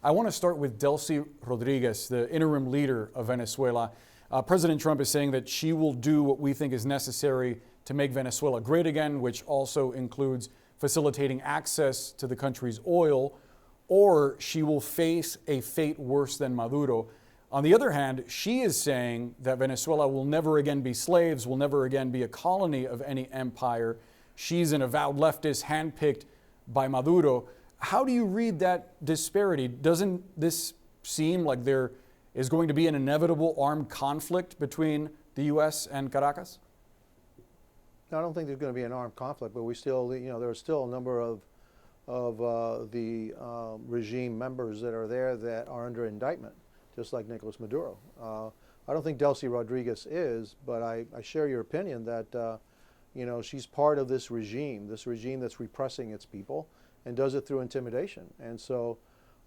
I want to start with Delcy Rodriguez, the interim leader of Venezuela. President Trump is saying that she will do what we think is necessary to make Venezuela great again, which also includes facilitating access to the country's oil, or she will face a fate worse than Maduro. On the other hand, she is saying that Venezuela will never again be slaves, will never again be a colony of any empire. She's an avowed leftist handpicked by Maduro. How do you read that disparity? Doesn't this seem like there is going to be an inevitable armed conflict between the U.S. and Caracas? I don't think there's going to be an armed conflict, but we still, there are still a number of the regime members that are there that are under indictment, just like Nicolas Maduro. I don't think Delcy Rodriguez is, but I share your opinion that she's part of this regime that's repressing its people and does it through intimidation. And so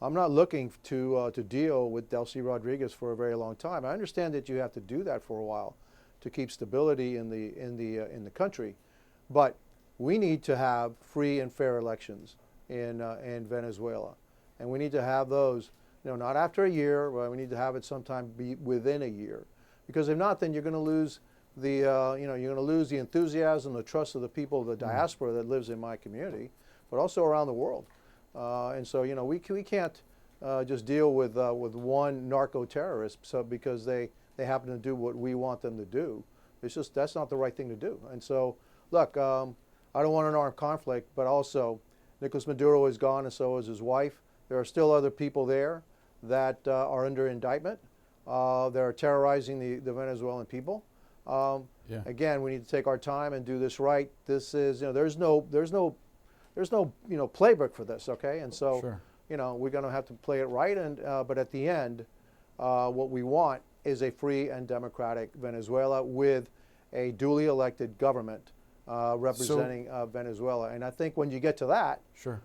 I'm not looking to deal with Delcy Rodriguez for a very long time. I understand that you have to do that for a while to keep stability in the country, but we need to have free and fair elections in Venezuela, and we need to have those, not after a year, but we need to have it sometime within a year, because if not, then you're going to lose the the enthusiasm, the trust of the people of the diaspora that lives in my community, but also around the world. And so we can't just deal with one narco-terrorist because they happen to do what we want them to do. It's just, that's not the right thing to do. And so, look, I don't want an armed conflict, but also Nicolas Maduro is gone, and so is his wife. There are still other people there that are under indictment. That are terrorizing the Venezuelan people. Again, we need to take our time and do this right. This is, there's no playbook for this, okay? And so, Sure. We're going to have to play it right. And but at the end, what we want is a free and democratic Venezuela with a duly elected government representing Venezuela. And I think when you get to that, Sure.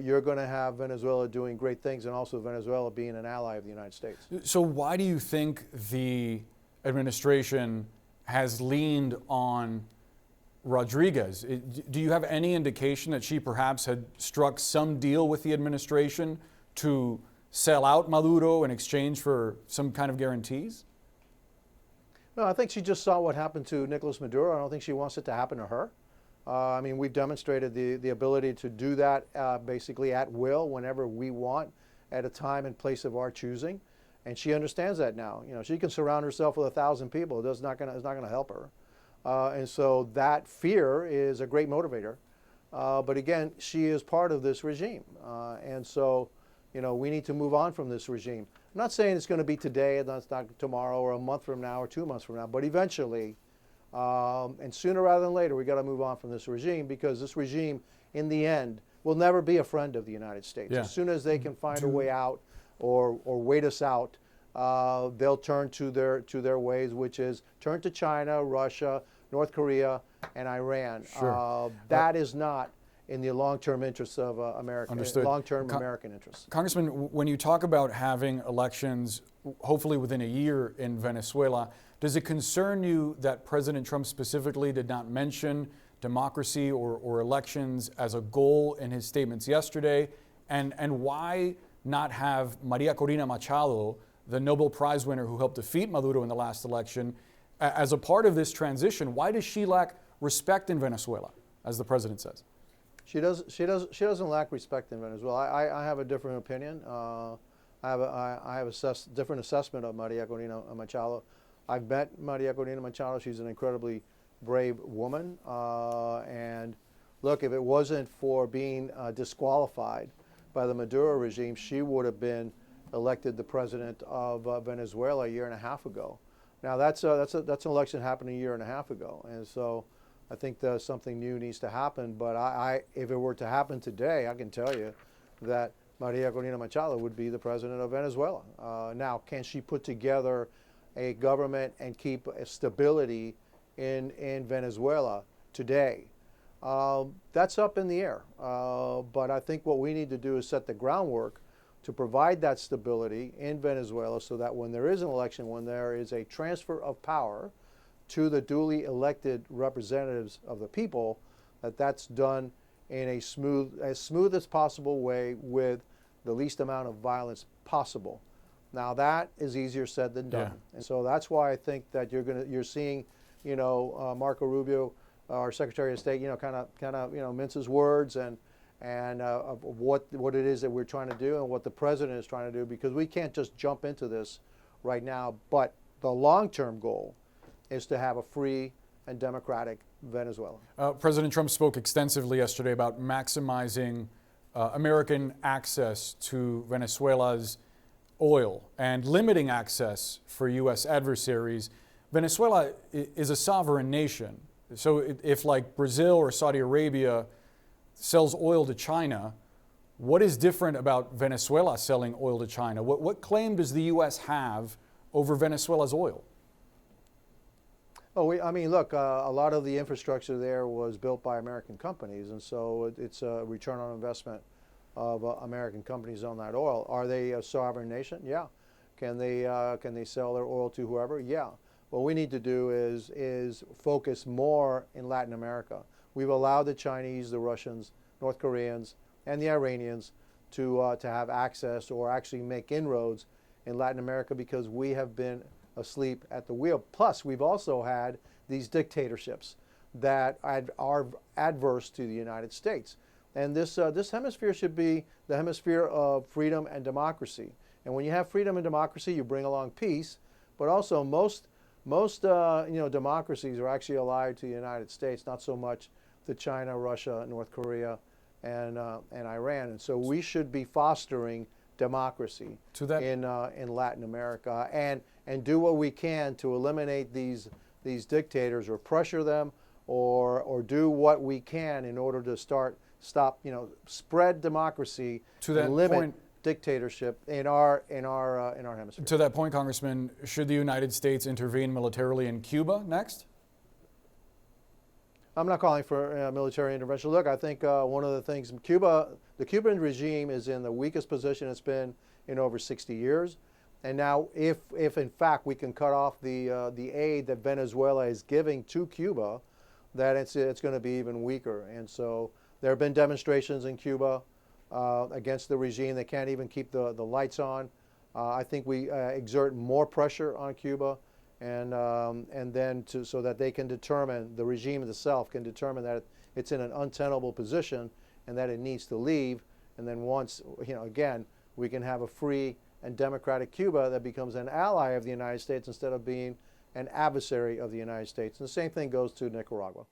You're going to have Venezuela doing great things, and also Venezuela being an ally of the United States. So why do you think the administration has leaned on Rodriguez? Do you have any indication that she perhaps had struck some deal with the administration to sell out Maduro in exchange for some kind of guarantees? No, I think she just saw what happened to Nicolas Maduro. I don't think she wants it to happen to her. I mean, we've demonstrated the ability to do that basically at will, whenever we want, at a time and place of our choosing. And she understands that now. She can surround herself with 1,000 people. It's not going to help her. And so that fear is a great motivator. But again, she is part of this regime. And so, we need to move on from this regime. I'm not saying it's going to be today, and that's not tomorrow, or a month from now, or 2 months from now, but eventually, and sooner rather than later, we got to move on from this regime, because this regime, in the end, will never be a friend of the United States. Yeah. As soon as they can find a way out or wait us out, they'll turn to their ways, which is turn to China, Russia, North Korea, and Iran. Sure. That is not in the long-term interests of America, long-term American interests. Congressman, when you talk about having elections, hopefully within a year in Venezuela, does it concern you that President Trump specifically did not mention democracy or elections as a goal in his statements yesterday? And why not have Maria Corina Machado, the Nobel Prize winner who helped defeat Maduro in the last election, as a part of this transition? Why does she lack respect in Venezuela, as the president says? She doesn't lack respect in Venezuela. I have a different opinion. I have a different assessment of Maria Corina Machado. I've met Maria Corina Machado. She's an incredibly brave woman. And look, if it wasn't for being disqualified by the Maduro regime, she would have been elected the president of Venezuela a year and a half ago. Now that's an election happened a year and a half ago, and so I think that something new needs to happen. But if it were to happen today, I can tell you that Maria Corina Machado would be the president of Venezuela. Now, can she put together a government and keep a stability in Venezuela today? That's up in the air. But I think what we need to do is set the groundwork to provide that stability in Venezuela, so that when there is an election, when there is a transfer of power to the duly elected representatives of the people, that's done in as smooth as possible way, with the least amount of violence possible. Now that is easier said than done, and so that's why I think that you're seeing, Marco Rubio, our Secretary of State, kind of minces words and of what it is that we're trying to do and what the president is trying to do, because we can't just jump into this right now. But the long-term goal is to have a free and democratic Venezuela. President Trump spoke extensively yesterday about maximizing American access to Venezuela's oil and limiting access for U.S. adversaries. Venezuela is a sovereign nation. So if like Brazil or Saudi Arabia sells oil to China, what is different about Venezuela selling oil to China? What claim does the U.S. have over Venezuela's oil? Oh, look, a lot of the infrastructure there was built by American companies, and so it's a return on investment of American companies on that oil. Are they a sovereign nation? Yeah. Can they sell their oil to whoever? Yeah. What we need to do is focus more in Latin America. We've allowed the Chinese, the Russians, North Koreans, and the Iranians to have access or actually make inroads in Latin America because we have been asleep at the wheel. Plus, we've also had these dictatorships that are adverse to the United States. And this hemisphere should be the hemisphere of freedom and democracy. And when you have freedom and democracy, you bring along peace. But also, most democracies are actually allied to the United States, not so much to China, Russia, North Korea, and Iran. And so we should be fostering democracy in Latin America and do what we can to eliminate these dictators or pressure them or do what we can in order to stop spread democracy and limit dictatorship in our hemisphere. To that point, Congressman, should the United States intervene militarily in Cuba next? I'm not calling for military intervention. Look, I think one of the things in Cuba, the Cuban regime is in the weakest position it's been in over 60 years. And now if in fact we can cut off the aid that Venezuela is giving to Cuba, that it's going to be even weaker. And so there have been demonstrations in Cuba against the regime. They can't even keep the lights on. I think we exert more pressure on Cuba, and then so that they can determine, the regime itself can determine that it's in an untenable position and that it needs to leave. And then once, again, we can have a free and democratic Cuba that becomes an ally of the United States instead of being an adversary of the United States. And the same thing goes to Nicaragua.